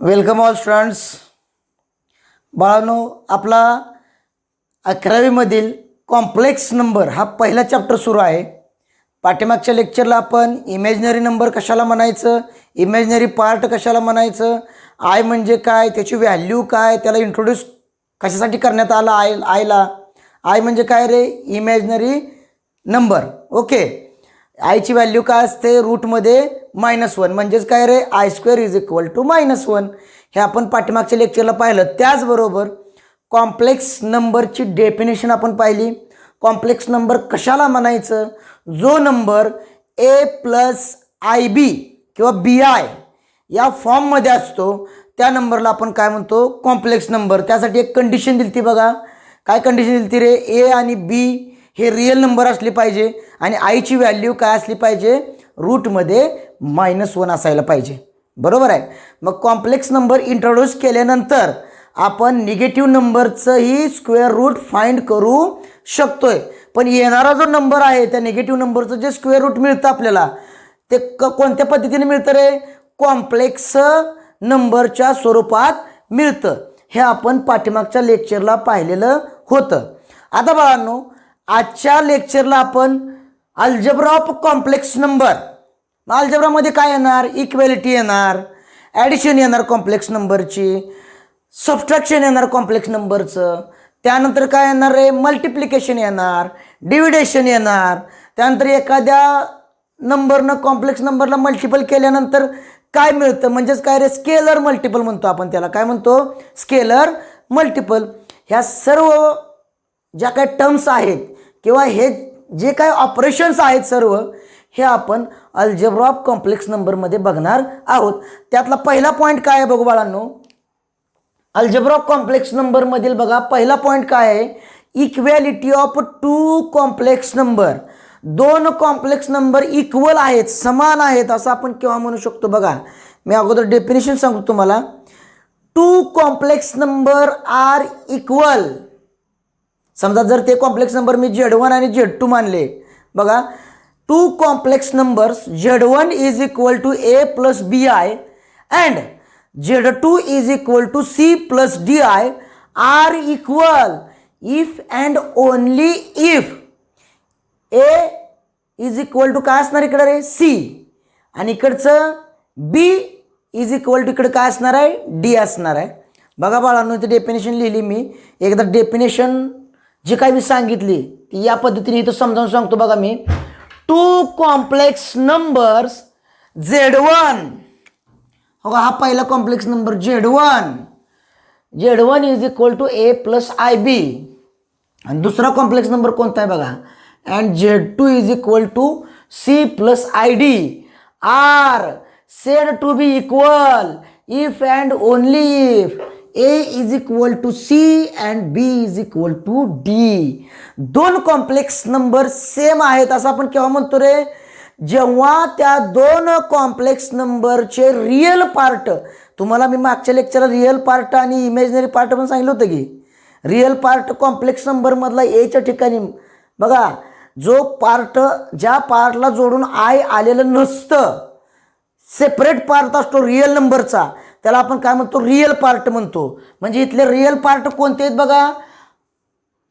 Welcome all students. बाळांनो, आपला 11वी मधील कॉम्प्लेक्स नंबर हा पहिला चॅप्टर सुरू आहे. पाठीमागच्या लेक्चरला आपण इमॅजिनरी नंबर कशाला म्हणायचं, इमॅजिनरी पार्ट कशाला म्हणायचं, आय म्हणजे काय, त्याची व्हॅल्यू काय, त्याला इंट्रोड्यूस कशासाठी करण्यात आला आयला. आय म्हणजे काय रे, इमॅजिनरी नंबर. ओके, आयची व्हॅल्यू काय असते, रूटमध्ये -1 म्हणजेच काय रे, I² = -1. हे आपण पाठीमागच्या लेक्चरला पाहिलं. त्याचबरोबर कॉम्प्लेक्स नंबरची डेफिनेशन आपण पाहिली. कॉम्प्लेक्स नंबर कशाला म्हणायचं, जो नंबर A+IB किंवा BI या फॉर्ममध्ये असतो त्या नंबरला आपण काय म्हणतो, कॉम्प्लेक्स नंबर. त्यासाठी एक कंडिशन दिली ती बघा. काय कंडिशन दिली ती रे, ए आणि बी हे रिअल नंबर असले पाहिजे आणि आयची व्हॅल्यू काय असली पाहिजे, रूटमध्ये -1 असायला पाहिजे. बरोबर आहे. मग कॉम्प्लेक्स नंबर इंट्रोड्यूस केल्यानंतर आपण निगेटिव्ह नंबरचंही स्क्वेअर रूट फाइंड करू शकतोय. पण येणारा जो नंबर आहे त्या निगेटिव्ह नंबरचं जे स्क्वेअर रूट मिळतं आपल्याला, ते कोणत्या पद्धतीने मिळतं रे, कॉम्प्लेक्स नंबरच्या स्वरूपात मिळतं. हे आपण पाठीमागच्या लेक्चरला पाहिलेलं होतं. आता बाळांनो, आजच्या लेक्चरला आपण अल्जेब्रा ऑफ कॉम्प्लेक्स नंबर. अल्जेब्रामध्ये काय येणार, इक्वॅलिटी येणार, ॲडिशन येणार कॉम्प्लेक्स नंबरची, सबट्रॅक्शन येणार कॉम्प्लेक्स नंबरचं, त्यानंतर काय येणार रे, मल्टिप्लिकेशन येणार, डिव्हिडेशन येणार, त्यानंतर एखाद्या नंबरनं कॉम्प्लेक्स नंबरला मल्टिपल केल्यानंतर काय मिळतं, म्हणजेच काय रे, स्केलर मल्टिपल म्हणतो आपण त्याला. काय म्हणतो, स्केलर मल्टिपल. ह्या सर्व ज्या काही टर्म्स आहेत किंवा हे जे काही ऑपरेशन्स आहेत सर्व, हे आपण अल्जेब्रा ऑफ कॉम्प्लेक्स नंबरमध्ये बघणार आहोत. त्यातला पहिला पॉईंट काय आहे बघू बाळांनो, अल्जेब्रा ऑफ कॉम्प्लेक्स नंबरमधील बघा पहिला पॉईंट काय आहे, equality of 2 complex number. 2 complex number equal आहेत, समान आहेत, असं आपण केव्हा म्हणू शकतो बघा. मी अगोदर डेफिनेशन सांगतो तुम्हाला. 2 कॉम्प्लेक्स नंबर आर इक्वल. समजा जर ते कॉम्प्लेक्स नंबर मी Z1 आणि Z2 मानले बघा. 2 complex numbers Z1 is equal to A plus BI and Z2 is equal to C plus DI are equal if and only if A is equal to काय असणार इकडे रे, C, आणि इकडचं B is equal to इकडे काय असणार आहे, D असणार आहे. बघा बाळांनो, इथे डेफिनेशन लिहिली मी. एकदा डेफिनेशन जी काही मी सांगितली ती या पद्धतीने इथं समजावून सांगतो बघा मी. 2 कॉम्प्लेक्स नंबर्स Z1, हो हा पहिला complex number Z1 is equal to A plus IB, आणि दुसरा कॉम्प्लेक्स नंबर कोणता आहे बघा, and Z2 is equal to C plus ID are said to be equal if and only if A is equal to C and B is equal to D. 2 complex number same आहेत असं आपण केव्हा म्हणतो रे, जेव्हा त्या 2 complex नंबरचे real part, तुम्हाला मी मागच्या लेक्चरला रिअल पार्ट आणि इमॅजिनरी पार्ट पण सांगितलं होतं की, रिअल पार्ट कॉम्प्लेक्स नंबरमधला एच्या ठिकाणी बघा, जो पार्ट ज्या पार्टला जोडून आय आलेलं नसतं, सेपरेट पार्ट असतो रिअल नंबरचा, त्याला आपण काय म्हणतो, रिअल पार्ट म्हणतो. म्हणजे इथले रिअल पार्ट कोणते आहेत बघा,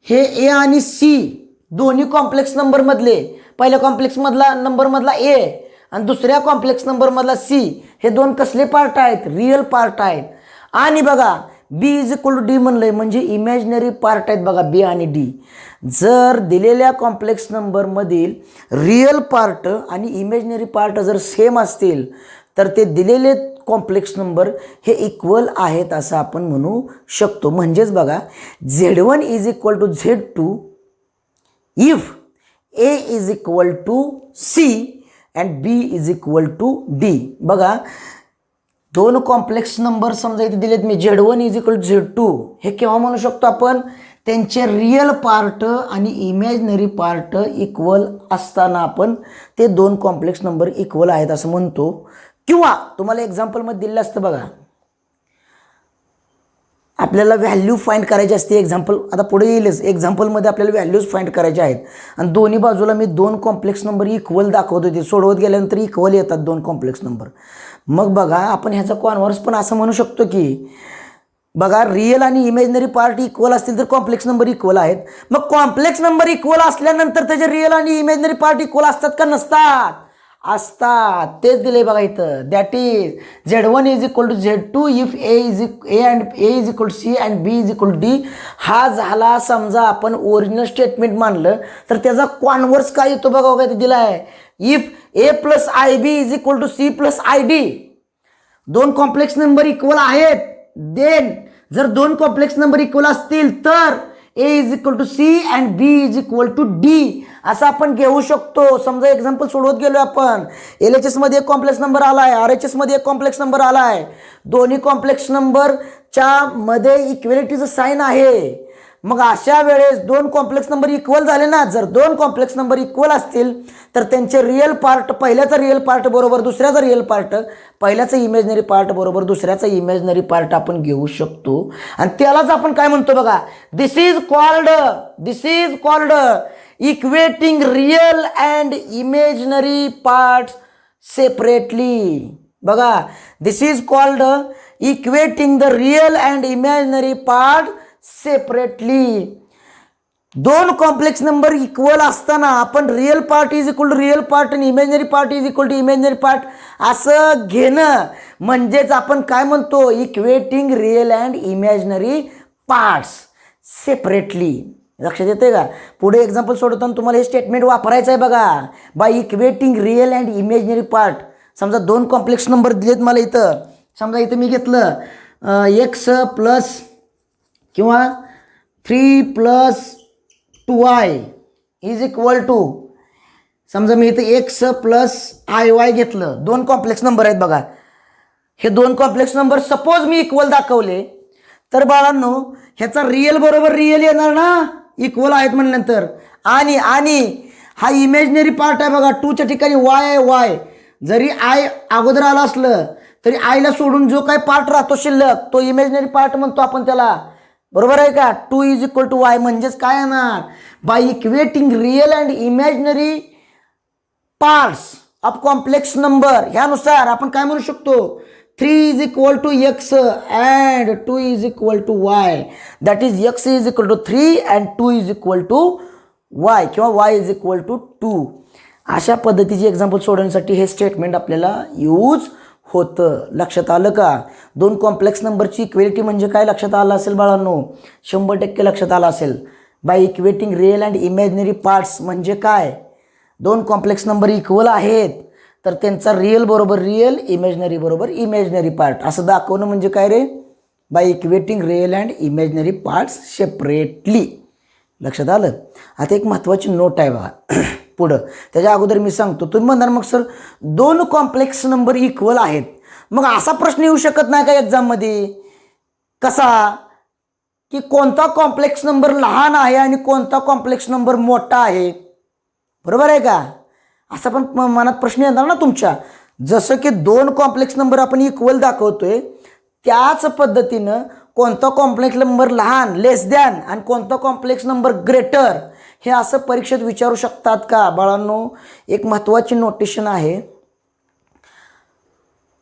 हे ए आणि सी दोन्ही कॉम्प्लेक्स नंबरमधले, पहिल्या कॉम्प्लेक्स मधला नंबरमधला ए आणि दुसऱ्या कॉम्प्लेक्स नंबरमधला सी, हे 2 कसले पार्ट आहेत, रिअल पार्ट आहेत. आणि बघा बी इज इक्वल टू डी म्हणलंय, म्हणजे इमॅजिनरी पार्ट आहेत बघा बी आणि डी. जर दिलेल्या कॉम्प्लेक्स नंबरमधील रिअल पार्ट आणि इमॅजिनरी पार्ट जर सेम असतील तर ते दिलेले कॉम्प्लेक्स नंबर हे इक्वल आहेत असं आपण म्हणू शकतो. म्हणजेच बघा, Z1 is equal to Z2 if A is equal to C and B is equal to D. बघा 2 कॉम्प्लेक्स नंबर समजा इथे दिलेत मी, Z1 is equal to Z2, हे केव्हा म्हणू शकतो आपण, त्यांचे रिअल पार्ट आणि इमॅजिनरी पार्ट इक्वल असताना आपण ते 2 कॉम्प्लेक्स नंबर इक्वल आहेत असं म्हणतो. किंवा तुम्हाला एक्झाम्पलमध्ये दिलेलं असतं बघा, आपल्याला व्हॅल्यू फाइंड करायची असते. एक्झाम्पल आता पुढे येईलच, एक्झाम्पलमध्ये आपल्याला व्हॅल्यूज फाइंड करायचे आहेत आणि दोन्ही बाजूला मी 2 कॉम्प्लेक्स नंबर इक्वल दाखवत होते. सोडवत गेल्यानंतर इक्वल येतात 2 कॉम्प्लेक्स नंबर. मग बघा आपण ह्याचा कॉन्व्हर्स पण असं म्हणू शकतो की बघा रिअल आणि इमेजनरी पार्ट इक्वल असतील तर कॉम्प्लेक्स नंबर इक्वल आहेत. मग कॉम्प्लेक्स नंबर इक्वल असल्यानंतर त्याचे रिअल आणि इमेजनरी पार्ट इक्वल असतात का नसतात? असतात. तेच दिले बघा इथं. That is Z1 is equal to Z2 if A is equal to C and B is equal to D. हा झाला समजा आपण ओरिजिनल स्टेटमेंट मानलं तर त्याचा कॉन्व्हर्स काय येतो बघा काय दिला आहे. If A plus IB is equal to C plus ID. 2 complex number equal आहेत. देन जर 2 कॉम्प्लेक्स नंबर इक्वल असतील तर A is equal to C and B is equal to D असं आपण घेऊ शकतो. समजा एक्झाम्पल सोडवत गेलो आपण. LHS मध्ये एक कॉम्प्लेक्स नंबर आला आहे, RHS मध्ये एक कॉम्प्लेक्स नंबर आला आहे. दोन्ही कॉम्प्लेक्स नंबरच्या मध्ये इक्वेलिटीचं साईन आहे. मग अशा वेळेस 2 कॉम्प्लेक्स नंबर इक्वल झाले ना. जर 2 कॉम्प्लेक्स नंबर इक्वल असतील तर त्यांचे रिअल पार्ट पहिल्याचा रिअल पार्ट बरोबर दुसऱ्याचा रिअल पार्ट, पहिल्याचा इमेजनरी पार्ट बरोबर दुसऱ्याचा इमेजनरी पार्ट आपण घेऊ शकतो. आणि त्यालाच आपण काय म्हणतो बघा, this is called equating real and imaginary parts separately. बघा this is called equating the real and imaginary part separately. 2 complex number equal असताना आपण real part is equal to real part आणि imaginary part is equal to imaginary part असं घेणं म्हणजेच आपण काय म्हणतो, equating real and imaginary parts separately. लक्षात येते का? पुढे एक्झाम्पल सोडवताना तुम्हाला हे स्टेटमेंट वापरायचं आहे बघा. By equating real and imaginary part. समजा 2 कॉम्प्लेक्स नंबर दिलेत मला इथं. समजा इथं मी घेतलं x प्लस किंवा 3 plus 2y is equal to, समजा मी इथं x प्लस IY घेतलं. 2 कॉम्प्लेक्स नंबर आहेत बघा. हे 2 कॉम्प्लेक्स नंबर सपोज मी इक्वल दाखवले तर बाळांनो ह्याचा रिअल बरोबर रिअल येणार ना, इक्वल आहेत म्हणल्यानंतर. आणि हा इमेजनरी पार्ट आहे बघा. 2च्या ठिकाणी y आहे. y जरी I अगोदर आला असलं तरी आयला सोडून जो काही पार्ट राहतो शिल्लक तो इमेजनरी पार्ट म्हणतो आपण त्याला. बरोबर आहे का? 2 इज इक्वल टू y म्हणजेच काय येणार, by equating real and imaginary parts of complex number ह्यानुसार आपण काय म्हणू शकतो, 3 is equal to x and 2 is equal to y. That is x is equal to 3 and 2 is equal to y किंवा y is equal to 2. अशा पद्धतीची example सोडवण्यासाठी हे स्टेटमेंट आपल्याला यूज होतं. लक्षात आलं का? 2 कॉम्प्लेक्स नंबरची इक्वेलिटी म्हणजे काय लक्षात आलं असेल बाळांनो, 100% लक्षात आलं असेल. By equating real and imaginary parts म्हणजे काय, 2 कॉम्प्लेक्स नंबर इक्वल आहेत तर त्यांचा रिअल बरोबर रिअल, इमॅजिनरी बरोबर इमॅजिनरी पार्ट असं दाखवणं म्हणजे काय रे, by equating real and imaginary parts separately. लक्षात आलं? आता एक महत्त्वाची नोट आहे बघा पुढं. त्याच्या अगोदर मी सांगतो. तुम्ही म्हणणार मग सर 2 कॉम्प्लेक्स नंबर इक्वल आहेत, मग असा प्रश्न येऊ शकत नाही का एक्झाममध्ये, कसा की कोणता कॉम्प्लेक्स नंबर लहान आहे आणि कोणता कॉम्प्लेक्स नंबर मोठा आहे. बरोबर आहे का? असा पण मनात प्रश्न येणार ना तुमच्या. जसं की 2 कॉम्प्लेक्स नंबर आपण इक्वल दाखवतोय त्याच पद्धतीनं कोणता कॉम्प्लेक्स नंबर लहान लेस दॅन आणि कोणता कॉम्प्लेक्स नंबर ग्रेटर हे असं परीक्षेत विचारू शकतात का बाळांनो. एक महत्त्वाची नोटेशन आहे,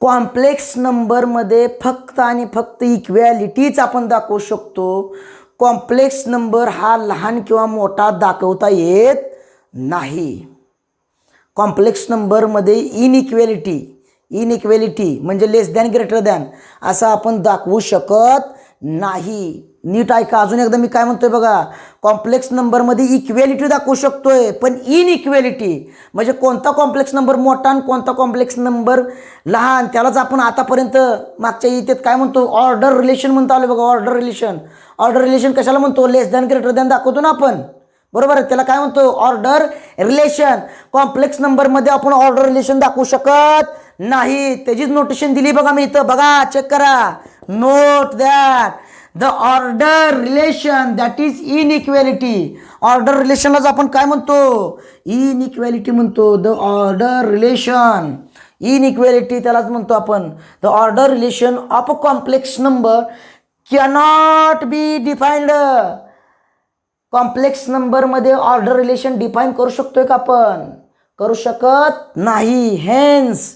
कॉम्प्लेक्स नंबरमध्ये फक्त आणि फक्त इक्वॅलिटीच आपण दाखवू शकतो. कॉम्प्लेक्स नंबर हा लहान किंवा मोठा दाखवता येत नाही. कॉम्प्लेक्स नंबरमध्ये इनइक्वॅलिटी म्हणजे लेस दॅन ग्रेटर दॅन असं आपण दाखवू शकत नाही. नीट ऐका, अजून एकदा मी काय म्हणतोय बघा, कॉम्प्लेक्स नंबरमध्ये इक्वॅलिटी दाखवू शकतोय पण इनइक्वॅलिटी म्हणजे कोणता कॉम्प्लेक्स नंबर मोठा आणि कोणता कॉम्प्लेक्स नंबर लहान त्यालाच आपण आतापर्यंत मागच्या इथेत काय म्हणतो, ऑर्डर रिलेशन म्हणतो आलो बघा. ऑर्डर रिलेशन कशाला म्हणतो, लेस दॅन ग्रेटर दॅन दाखवतो ना आपण. बरोबर आहे, त्याला काय म्हणतो, ऑर्डर रिलेशन. कॉम्प्लेक्स नंबरमध्ये आपण ऑर्डर रिलेशन दाखवू शकत नाही. त्याचीच नोटेशन दिली बघा मी इथं, बघा चेक करा. Note that the order relation that is inequality. Order रिलेशनलाच आपण काय म्हणतो, इनइक्वॅलिटी म्हणतो. द ऑर्डर रिलेशन इनइक्वॅलिटी त्यालाच म्हणतो आपण. The order relation of a complex number cannot be defined. Complex नंबरमध्ये ऑर्डर रिलेशन डिफाईन करू शकतोय का आपण? करू शकत नाही. Hence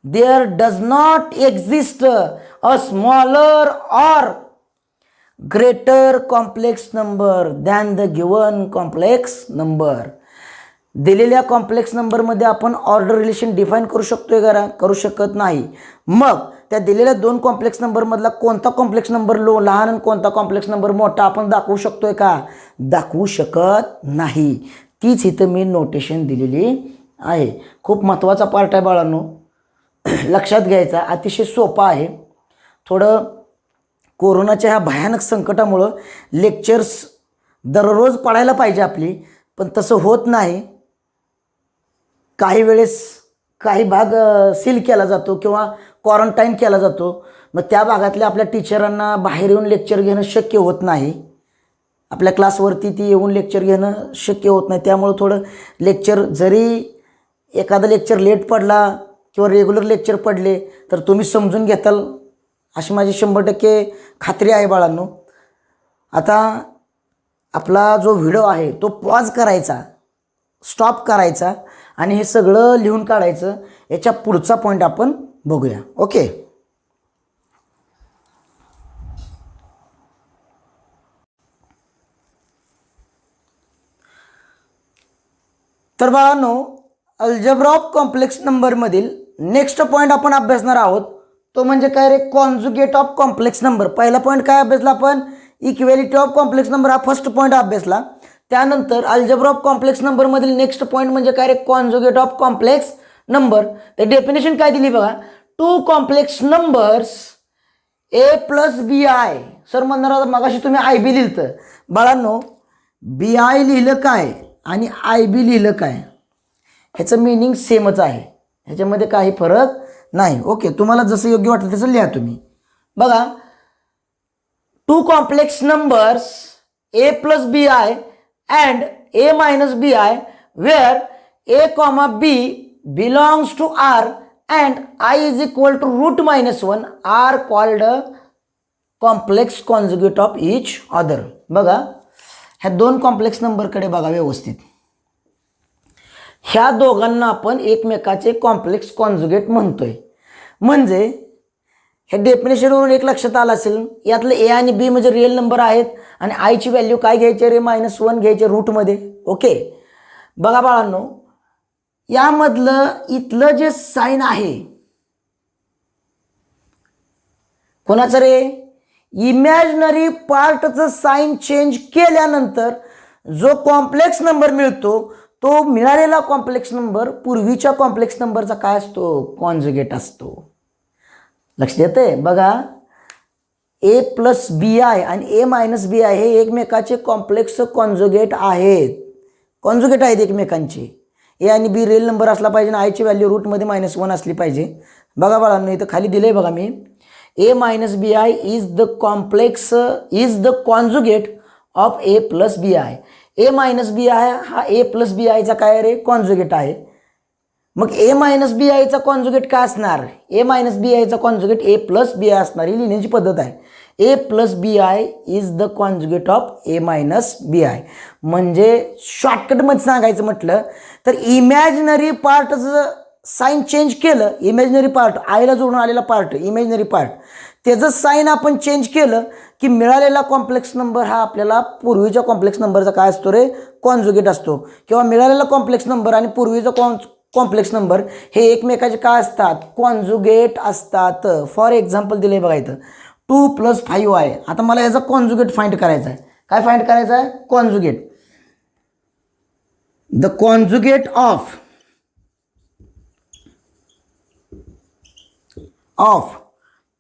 there does not exist a smaller or greater complex number than the given complex number. दिलेल्या कॉम्प्लेक्स नंबरमध्ये आपण ऑर्डर रिलेशन डिफाईन करू शकतोय का? करू शकत नाही. मग त्या दिलेल्या दोन कॉम्प्लेक्स नंबरमधला कोणता कॉम्प्लेक्स नंबर लहान आणि कोणता कॉम्प्लेक्स नंबर मोठा आपण दाखवू शकतोय का? दाखवू शकत नाही. तीच इथं मी नोटेशन दिलेली आहे. खूप महत्त्वाचा पार्ट आहे बाळांनो, लक्षात घ्यायचा. अतिशय सोपा आहे. थोडं कोरोनाच्या ह्या भयानक संकटामुळं लेक्चर्स दररोज पडायला पाहिजे आपली, पण तसं होत नाही. काही वेळेस काही भाग सील केला जातो किंवा क्वारंटाईन केला जातो. मग त्या भागातल्या आपल्या टीचरांना बाहेर येऊन लेक्चर घेणं शक्य होत नाही. आपल्या क्लासवरती ती येऊन लेक्चर घेणं शक्य होत नाही. त्यामुळं थोडं लेक्चर, जरी एखादा लेक्चर लेट पडला किंवा रेग्युलर लेक्चर पडले तर तुम्ही समजून घेताल अशी माझी 100% खात्री आहे बाळांनो. आता आपला जो व्हिडिओ आहे तो पॉज करायचा, स्टॉप करायचा आणि हे सगळं लिहून काढायचं. याच्या पुढचा पॉईंट आपण बघूया. ओके. तर बाळांनो, अल्जेब्रा ऑफ कॉम्प्लेक्स नंबरमधील नेक्स्ट पॉईंट आपण अभ्यासणार आहोत. तो म्हणजे काय रे? Conjugate of complex number. पहिला पॉईंट काय अभ्यासला आपण? इक्वेलिटी ऑफ कॉम्प्लेक्स नंबर, हा फर्स्ट पॉईंट अभ्यासला. त्यानंतर अल्जेब्रा ऑफ कॉम्प्लेक्स नंबरमधील नेक्स्ट पॉईंट म्हणजे काय रे? Conjugate of complex number. ते डेफिनेशन काय दिली बघा? Two complex numbers A plus B I. Sir म्हणणार मगाशी तुम्ही आय बी लिहिलं. बाळांनो, बी आय लिहिलं काय आणि आय बी लिहिलं काय, ह्याचं मिनिंग सेमच आहे. ह्याच्यामध्ये काही फरक नाही. ओके, तुम्हाला जसं योग्य वाटतं तसं लिहा तुम्ही. बघा, two complex numbers A plus B I and A minus B I where A comma B belongs to R and I is equal to root minus 1 are called complex conjugate of each other. बघा, ह्या दोन complex नंबरकडे बघा व्यवस्थित. ह्या दोघांना आपण एकमेकाचे complex conjugate म्हणतोय. म्हणजे हे डेफिनेशनवरून एक लक्षात आलं असेल, यातलं ए आणि बी म्हणजे रिअल नंबर आहेत आणि आयची व्हॅल्यू काय घ्यायची रे? -1 घ्यायचे रूटमध्ये. ओके. बघा बाळांनो, यामधलं इथलं जे साईन आहे कोणाचं रे? इमॅजिनरी पार्टचं साईन चेंज केल्यानंतर जो कॉम्प्लेक्स नंबर मिळतो तो मिळालेला कॉम्प्लेक्स नंबर पूर्वीच्या कॉम्प्लेक्स नंबरचा काय असतो? कॉन्जुगेट असतो. लक्षात येते? बघा, ए प्लस बी आय आणि ए मायनस बी आय हे एकमेकाचे कॉम्प्लेक्स कॉन्जुगेट आहेत. कॉन्जुगेट आहेत एकमेकांचे. ए आणि बी रिअल नंबर असला पाहिजे आणि आयची व्हॅल्यू रूटमध्ये -1 असली पाहिजे. बघा बाळांनो, इथं खाली दिले बघा मी, A minus B I is the conjugate of A plus B I. A minus B I हा ए प्लस बी आयचा काय रे? कॉन्जुगेट आहे. मग ए मायनस बी आयचा कॉन्जुगेट काय असणार? ए मायनस बी आयचा conjugate A plus B I असणार. ही लिहिण्याची पद्धत आहे. A plus B I is the conjugate of A minus B I. म्हणजे शॉर्टकटमध्ये सांगायचं म्हटलं तर इमॅजिनरी पार्टचं साईन चेंज केलं, इमॅजिनरी पार्ट आयला जोडून आलेला पार्ट इमॅजिनरी पार्ट, त्याचं साईन आपण चेंज केलं की मिळालेला कॉम्प्लेक्स नंबर हा आपल्याला पूर्वीच्या कॉम्प्लेक्स नंबरचा काय असतो रे? कॉन्जुगेट असतो. किंवा मिळालेला कॉम्प्लेक्स नंबर आणि पूर्वीचा कॉम्प्लेक्स नंबर हे एकमेकाचे काय असतात? कॉन्जुगेट असतात. फॉर एक्झाम्पल दिले बघा इथं 2 + 5 आहे. आता मला याचा कॉन्जुगेट फाइंड करायचा आहे. काय फाइंड करायचं आहे? Conjugate. The conjugate of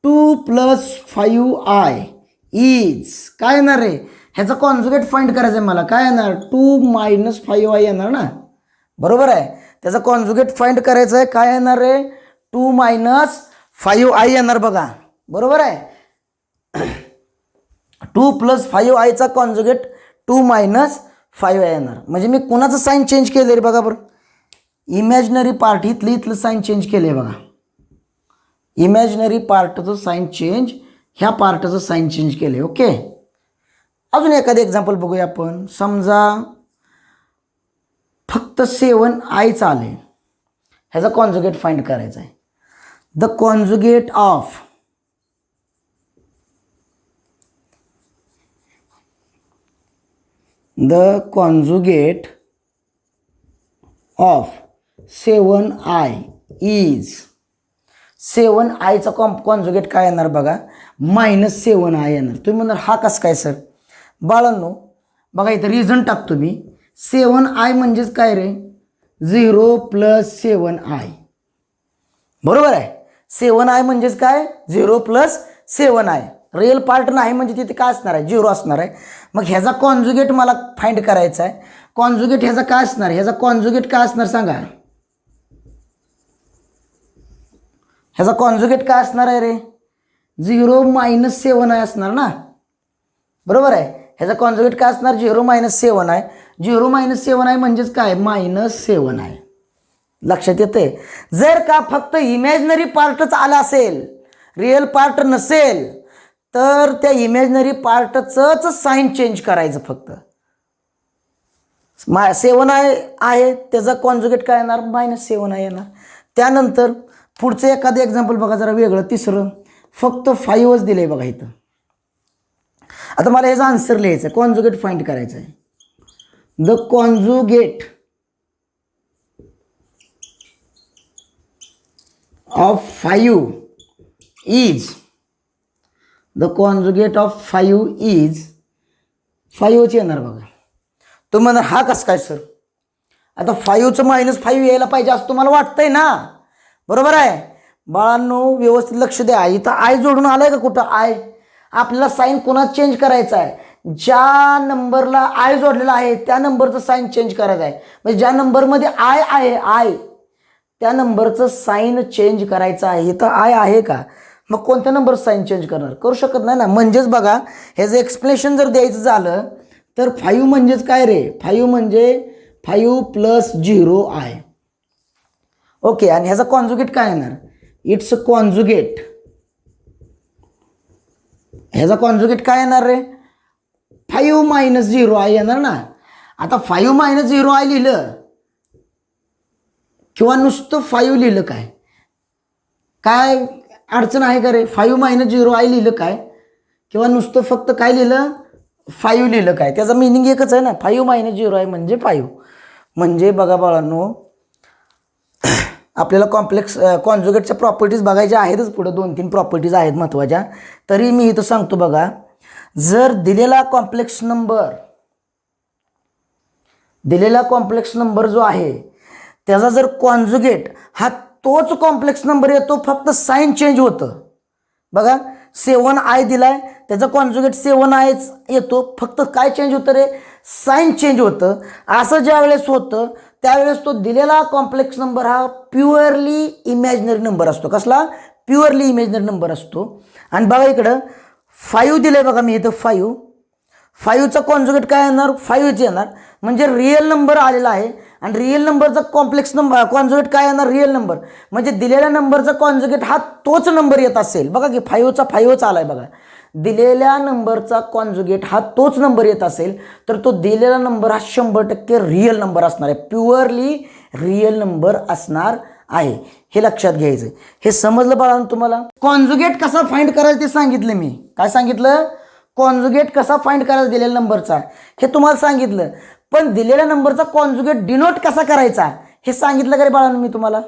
2 + 5i is काय येणार रे? ह्याचा कॉन्जुगेट फाइंड करायचं आहे मला. काय येणार? 2 - 5i येणार ना, बरोबर आहे. त्याचा कॉन्जुगेट फाइंड करायचं आहे. काय येणार रे? 2 - 5i येणार बघा, बरोबर आहे. 2 + 5iचा कॉन्जुगेट 2 - 5i येणार. म्हणजे मी कोणाचं साईन चेंज केलं रे? बघा बरं, इमॅजिनरी पार्ट इथलं साईन चेंज केलं आहे बघा. इमॅजिनरी पार्टचं साईन चेंज ह्या पार्टचं साईन चेंज केले. ओके, अजून एखादं एक्झाम्पल बघूया आपण. समजा फक्त 7i आले, ह्याचा कॉन्जुगेट फाइंड करायचा आहे. The conjugate of of 7i is 7iचा कॉन्जुगेट काय येणार बघा, -7i येणार. तुम्ही म्हणणार हा कसं काय सर? बाळांनो बघा, इथं रिझन टाकतो मी. 7i म्हणजेच काय रे, 0 + 7i. बरोबर आहे. 7i म्हणजेच काय, 0 + 7i. रिअल पार्ट नाही म्हणजे तिथे काय असणार आहे, 0 असणार आहे. मग ह्याचा कॉन्जुगेट मला फाइंड करायचा आहे. कॉन्जुगेट ह्याचा काय असणार, ह्याचा कॉन्जुगेट काय असणार सांगा. ह्याचा कॉन्जुगेट काय असणार आहे रे, 0 - 7i असणार ना. बरोबर आहे. ह्याचा कॉन्जुगेट काय असणार, 0 - 7i. 0 - 7i म्हणजेच काय, -7i. लक्षात येते. जर का फक्त इमॅजिनरी पार्टच आला असेल, रिअल पार्ट नसेल, तर त्या इमॅजिनरी पार्टचंच साईन चेंज करायचं. फक्त 7i आहे, त्याचा कॉन्जुगेट काय येणार, -7i येणार. त्यानंतर पुढचं एखादं एक्झाम्पल बघा जरा वेगळं. तिसरं फक्त 5च दिलं आहे बघा इथं. आता मला ह्याचा आन्सर लिहायचं आहे, कॉन्जुगेट फाइंड करायचं आहे. The conjugate of 5 is, the conjugate of 5 is 5च येणार बघा. तुम्ही म्हणा हा कसं काय सर? आता 5चं -5 यायला पाहिजे असं तुम्हाला वाटतंय ना. बरोबर आहे. बाळांनो व्यवस्थित लक्ष द्या. इथं आय जोडून आलाय का कुठं? आय. आपल्याला साईन कोणात चेंज करायचा आहे, ज्या नंबरला आय जोडलेला आहे त्या नंबरचं साईन चेंज करायचं आहे. म्हणजे ज्या नंबरमध्ये आय आहे, आय, त्या नंबरचं साईन चेंज करायचं आहे. इथं आय आहे का, मग कोणत्या नंबर साईन चेंज करणार, करू शकत नाही ना. म्हणजेच बघा, ह्याचं एक्सप्लेनेशन जर द्यायचं झालं तर 5 म्हणजेच काय रे, 5 म्हणजे 5 + 0i. ओके, आणि ह्याचा कॉन्जुगेट काय येणार, इट्स कॉन्जुगेट. ह्याचा कॉन्जुगेट काय येणार रे, 5 - 0i येणार ना. आता 5 - 0i लिहिलं किंवा नुसतं 5 लिहिलं काय अडचण आहे का रे? 5 - 0i लिहिलं काय, किंवा नुसतं फक्त काय लिहिलं, 5 लिहिलं काय, त्याचा मिनिंग एकच आहे ना. 5 - 0i म्हणजे 5. म्हणजे बघा बाळांनो, आपल्याला कॉन्जुगेटच्या प्रॉपर्टीज बघायच्या आहेतच. पुढे 2-3 प्रॉपर्टीज आहेत महत्त्वाच्या. तरी मी इथं सांगतो बघा, जर दिलेला कॉम्प्लेक्स नंबर जो आहे त्याचा जर कॉन्जुगेट हा तोच कॉम्प्लेक्स नंबर येतो, फक्त साईन चेंज होतं. बघा 7i दिलाय, त्याचा कॉन्जुगेट 7i येतो, फक्त काय चेंज होतं रे, साईन चेंज होतं. असं ज्या वेळेस होतं त्यावेळेस तो दिलेला कॉम्प्लेक्स नंबर हा प्युअरली इमॅजिनरी नंबर असतो. कसला, प्युअरली इमॅजिनरी नंबर असतो. आणि बघा इकडं 5 दिलंय बघा मी इथं, 5चा कॉन्जुगेट काय येणार, 5च येणार. म्हणजे रिअल नंबर आलेला आहे, आणि रिअल नंबरचा कॉन्जुगेट काय येणार, रिअल नंबर. म्हणजे दिलेल्या नंबरचा कॉन्जुगेट हा तोच नंबर येत असेल. बघा की 5चा आलाय बघा. दिलेल्या नंबरचा कॉन्जुगेट हा तोच नंबर येत असेल तर तो दिलेला नंबर हा 100% रिअल नंबर असणार आहे, प्युअरली रिअल नंबर असणार आहे. हे लक्षात घ्यायचं. हे समजलं बाळांनो तुम्हाला? कॉन्जुगेट कसा फाइंड करायचं ते सांगितलं मी. काय सांगितलं, कॉन्जुगेट कसा फाइंड करायचा दिलेल्या नंबरचा हे तुम्हाला सांगितलं. पण दिलेल्या नंबरचा कॉन्जुगेट डिनोट कसा करायचा हे सांगितलं का रे बाळांनो? मी तुम्हाला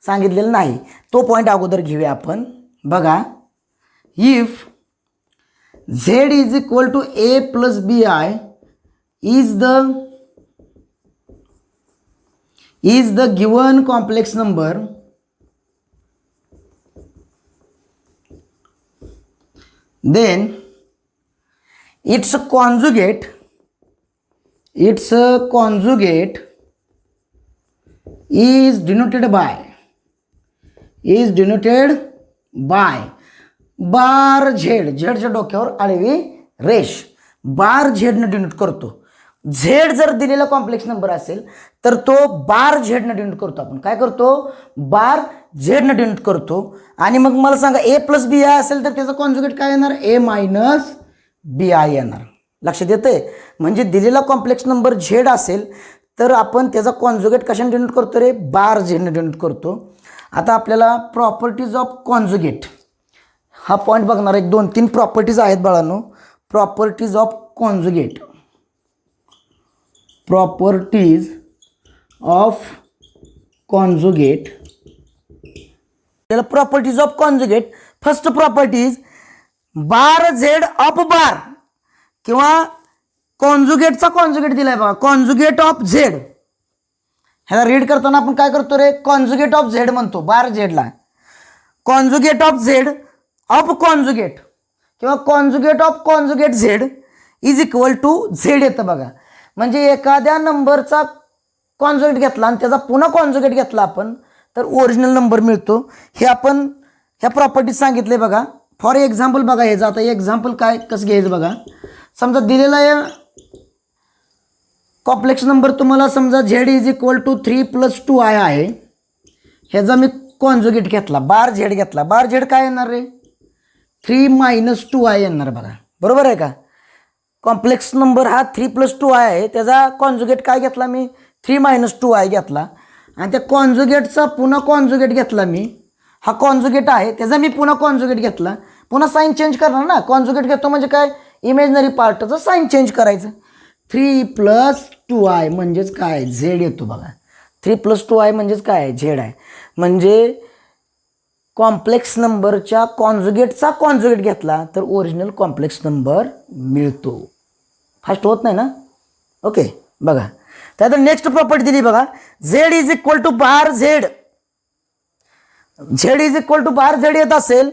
सांगितलेलं नाही. तो पॉईंट अगोदर घेऊया आपण. बघा, if z is equal to a plus bi is the given complex number, then its conjugate is denoted by bar Z, झेडच्या डोक्यावर आडवी रेष, बार झेडने डिनोट करतो. झेड जर दिलेला कॉम्प्लेक्स नंबर असेल तर तो बार झेडनं डिनोट करतो आपण. काय करतो? बार झेडनं डिनोट करतो. आणि मग मला सांगा ए प्लस बी आय असेल तर त्याचा कॉन्जुगेट काय येणार? ए मायनस बी आय येणार. लक्षात येतंय? म्हणजे दिलेला कॉम्प्लेक्स नंबर झेड असेल तर आपण त्याचा कॉन्जुगेट कशाने डिनोट करतो रे? बार झेडनं डिनोट करतो. आता आपल्याला प्रॉपर्टीज ऑफ कॉन्जुगेट हा पॉईंट बघणार. एक 2-3 प्रॉपर्टीज आहेत बाळांनो. Properties of conjugate. Properties of conjugate. त्याला properties of conjugate. First properties bar Z of bar किंवा कॉन्जुगेटचा कॉन्जुगेट दिलाय बघा. कॉन्जुगेट ऑफ झेड ह्याला रीड करताना आपण काय करतो रे? कॉन्जुगेट ऑफ झेड म्हणतो बार झेडला. Conjugate of Z of conjugate किंवा conjugate of conjugate Z is equal to Z येतं बघा. म्हणजे एखाद्या नंबरचा कॉन्जुगेट घेतला आणि त्याचा पुन्हा कॉन्जुगेट घेतला आपण तर ओरिजिनल नंबर मिळतो. हे आपण ह्या प्रॉपर्टीज सांगितले बघा. फॉर एक्झाम्पल बघा, हे आता एक्झाम्पल काय कसं घ्यायचं बघा. समजा दिलेला या कॉम्प्लेक्स नंबर तुम्हाला समजा Z is equal to 3 + 2i आहे. ह्याचा मी कॉन्जुगेट घेतला, बार झेड घेतला. बार झेड काय येणार रे? 3 - 2i येणार बघा. बरोबर आहे का? कॉम्प्लेक्स नंबर हा 3 + 2i आहे. त्याचा कॉन्जुगेट काय घेतला मी? 3 - 2i घेतला. आणि त्या कॉन्जुगेटचा पुन्हा कॉन्जुगेट घेतला मी. हा कॉन्जुगेट आहे त्याचा मी पुन्हा कॉन्जुगेट घेतला. पुन्हा साईन चेंज करणार ना. कॉन्जुगेट घेतो म्हणजे काय? इमेजनरी पार्टचं साईन चेंज करायचं. 3 + 2i म्हणजेच काय? झेड येतो बघा. 3 + 2i म्हणजेच काय? झेड आहे. म्हणजे कॉम्प्लेक्स नंबरच्या कॉन्जुगेटचा कॉन्जुगेट घेतला तर ओरिजिनल कॉम्प्लेक्स नंबर मिळतो. फास्ट होत नाही ना? ओके बघा. त्यात नेक्स्ट प्रॉपर्टी दिली बघा. Z is equal to bar Z. Z is equal to bar Z येत असेल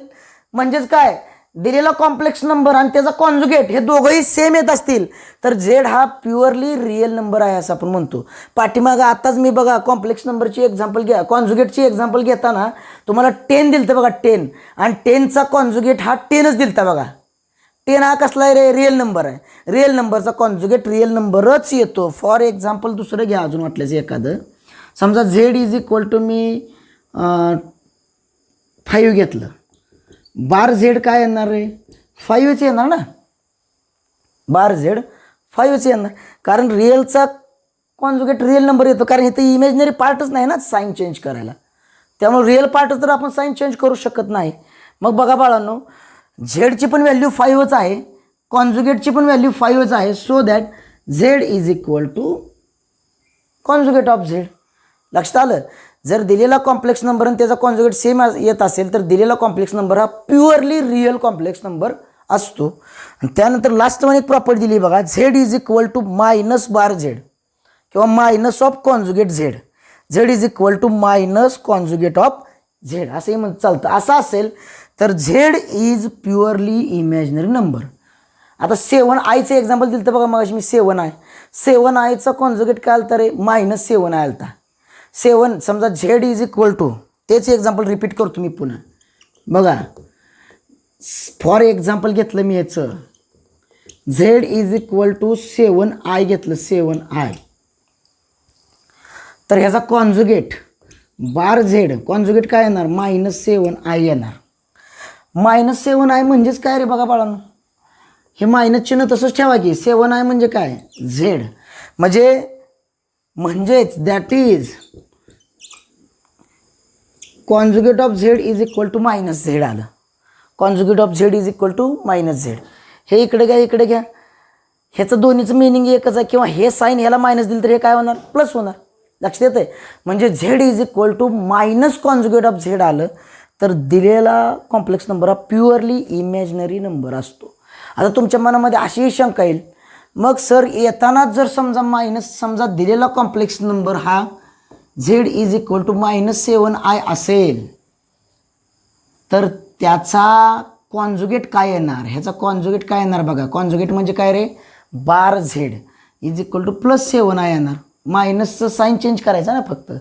म्हणजेच काय? दिलेला कॉम्प्लेक्स नंबर आणि त्याचा कॉन्जुगेट हे दोघंही सेम येत असतील तर झेड हा प्युअरली रिअल नंबर आहे असं आपण म्हणतो. पाठीमागं आताच मी बघा कॉम्प्लेक्स नंबरची एक्झाम्पल घ्या, कॉन्जुगेटची एक्झाम्पल घेताना तुम्हाला 10 दिलतं बघा. 10 आणि 10चा कॉन्जुगेट हा 10च दिलता बघा. 10 हा कसला आहे रे? रिअल नंबर आहे. रिअल नंबरचा कॉन्जुगेट रिअल नंबरच येतो. फॉर एक्झाम्पल दुसरं घ्या अजून वाटल्याचं एखादं. समजा झेड इज इक्वल टू मी 5 घेतलं. बार झेड काय येणार रे? 5च येणार ना. बार झेड 5च येणार कारण रिअलचा कॉन्जुगेट रिअल नंबर येतो. कारण इथं इमेजनरी पार्टच नाही ना साईन चेंज करायला. त्यामुळे रिअल पार्ट तर आपण साईन चेंज करू शकत नाही. मग बघा बाळांनो, झेडची पण व्हॅल्यू 5च आहे, कॉन्जुगेटची पण व्हॅल्यू 5च आहे. So that Z is equal to conjugate of Z. लक्षात आलं? जर दिलेला कॉम्प्लेक्स नंबर आणि त्याचा कॉन्जुगेट सेम येत असेल तर दिलेला कॉम्प्लेक्स नंबर हा प्युअरली रिअल कॉम्प्लेक्स नंबर असतो. आणि त्यानंतर लास्ट वन एक प्रॉपर्टी दिली बघा. Z is equal to minus bar Z किंवा minus of conjugate Z. Z is equal to minus conjugate of Z असंही म्हणत चालतं. असं असेल तर Z is purely imaginary number. आता 7i चं एक्झाम्पल दिलं तर बघा मग मी 7i. 7iचा कॉन्जुगेट काय आलं तर -7i आलता. 7 समजा झेड इज इक्वल टू तेच एक्झाम्पल रिपीट करतो मी पुन्हा बघा. फॉर एक्झाम्पल घेतलं मी याचं Z is equal to 7i घेतलं. 7i तर ह्याचा कॉन्जुगेट बार झेड कॉन्जुगेट काय येणार? -7i येणार. -7i म्हणजेच काय रे बघा बाळांनो, हे मायनस चिन्ह तसंच ठेवा की. 7i म्हणजे काय? झेड. म्हणजेच that is conjugate of Z is equal to -Z आलं. Conjugate of Z is equal to -Z. हे इकडे घ्या, इकडे घ्या. ह्याचं दोन्हीचं मिनिंग एकच आहे. किंवा हे साईन ह्याला मायनस दिलं तर हे काय होणार? प्लस होणार. लक्षात येतं आहे? म्हणजे Z is equal to minus conjugate of Z आलं तर दिलेला कॉम्प्लेक्स नंबर हा प्युअरली इमॅजिनरी नंबर असतो. आता तुमच्या मनामध्ये अशीही शंका येईल, मग सर येतानाच जर समजा दिलेला कॉम्प्लेक्स नंबर हा Z is equal to -7i असेल तर त्याचा कॉन्जुगेट काय येणार? ह्याचा कॉन्जुगेट काय येणार बघा. कॉन्जुगेट म्हणजे काय रे? Bar Z is equal to +7i येणार. मायनसचं साईन चेंज करायचं ना फक्त.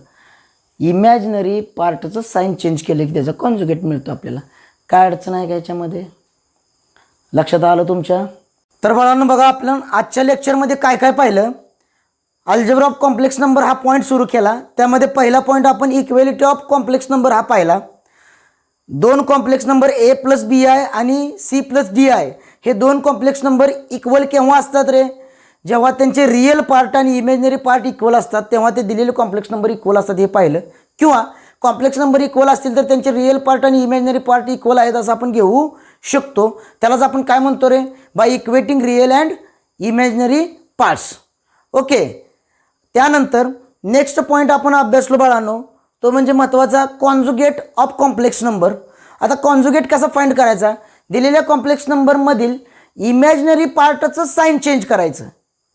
इमॅजिनरी पार्टचं साईन चेंज केलं की त्याचा कॉन्जुगेट मिळतो आपल्याला. काय अडचण आहे का याच्यामध्ये? लक्षात आलं तुमच्या? तर बाळांनो बघा, आपण आजच्या लेक्चरमध्ये काय काय पाहिलं. अल्जेब्रा ऑफ कॉम्प्लेक्स नंबर हा पॉईंट सुरू केला. त्यामध्ये पहिला पॉईंट आपण इक्वेलिटी ऑफ कॉम्प्लेक्स नंबर हा पाहिला. दोन complex number A plus B I आणि सी प्लस डी आय हे दोन कॉम्प्लेक्स नंबर इक्वल केव्हा असतात रे? जेव्हा त्यांचे रिअल पार्ट आणि इमेजनरी पार्ट इक्वल असतात तेव्हा ते दिलेले कॉम्प्लेक्स नंबर इक्वल असतात हे पाहिलं. किंवा कॉम्प्लेक्स नंबर इक्वल असतील तर त्यांचे रिअल पार्ट आणि इमेजनरी पार्ट इक्वल आहेत असं आपण घेऊ शकतो. त्यालाच आपण काय म्हणतो रे? By equating real and imaginary parts. Okay. त्यानंतर नेक्स्ट पॉईंट आपण अभ्यासलो बाळांनो, तो म्हणजे महत्त्वाचा कॉन्जुगेट ऑफ कॉम्प्लेक्स नंबर. आता कॉन्जुगेट कसा फाइंड करायचा? दिलेल्या कॉम्प्लेक्स नंबरमधील इमॅजिनरी पार्टचं साईन चेंज करायचं.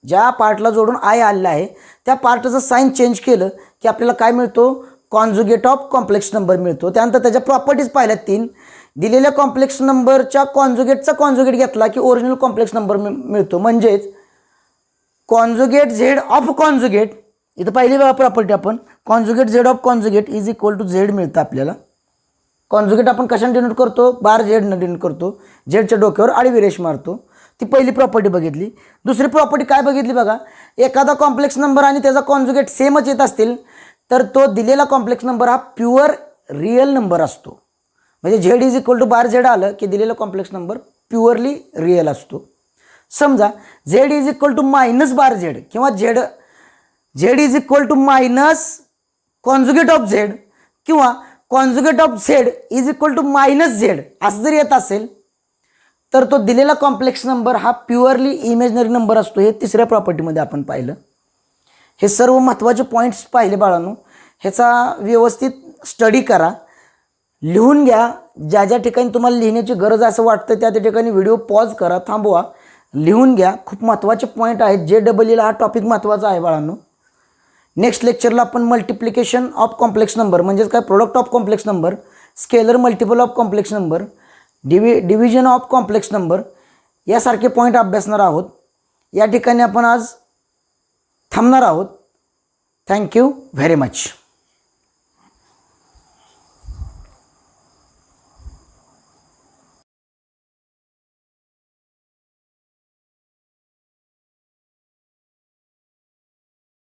ज्या पार्टला जोडून आय आलेला आहे त्या पार्टचं साईन चेंज केलं की आपल्याला काय मिळतो? कॉन्जुगेट ऑफ कॉम्प्लेक्स नंबर मिळतो. त्यानंतर त्याच्या प्रॉपर्टीज पाहिल्यात 3. दिलेल्या कॉम्प्लेक्स नंबरच्या कॉन्जुगेटचा कॉन्जुगेट घेतला की ओरिजिनल कॉम्प्लेक्स नंबर मिळतो. म्हणजेच कॉन्जुगेट झेड ऑफ कॉन्जुगेट, इथं पहिली बघा प्रॉपर्टी आपण, conjugate Z of conjugate is equal to Z मिळतं आपल्याला. कॉन्जुगेट आपण कशाने डिनोट करतो? बार झेडनं डिनोट करतो. झेडच्या डोक्यावर आडवी रेष मारतो. ती पहिली प्रॉपर्टी बघितली. दुसरी प्रॉपर्टी काय बघितली बघा, एखादा कॉम्प्लेक्स नंबर आणि त्याचा कॉन्जुगेट सेमच येत असतील तर तो दिलेला कॉम्प्लेक्स नंबर हा प्युअर रिअल नंबर असतो. म्हणजे Z is equal to bar Z आलं की दिलेला कॉम्प्लेक्स नंबर प्युअरली रिअल असतो. समजा Z is equal to minus bar Z किंवा Z is equal to minus conjugate of Z किंवा conjugate of Z is equal to minus Z असं जर येत असेल तर तो दिलेला कॉम्प्लेक्स नंबर हा प्युअरली इमेजनरी नंबर असतो. हे तिसऱ्या प्रॉपर्टीमध्ये आपण पाहिलं. हे सर्व महत्त्वाचे पॉईंट्स पाहिले बाळांनो. ह्याचा व्यवस्थित स्टडी करा, लिहून घ्या. ज्या ज्या ठिकाणी तुम्हाला लिहिण्याची गरज असं वाटतं त्या ठिकाणी व्हिडिओ पॉज करा, थांबवा, लिहून घ्या. खूप महत्त्वाचे पॉईंट आहेत. JEE हा टॉपिक महत्त्वाचा आहे बाळांनो. नेक्स्ट लेक्चरला आपण मल्टिप्लिकेशन ऑफ कॉम्प्लेक्स नंबर म्हणजेच काय, product of complex number, scalar multiple of complex number, division of complex number यासारखे पॉईंट अभ्यासणार आहोत. या ठिकाणी आपण आज थांबणार आहोत. Thank you very much.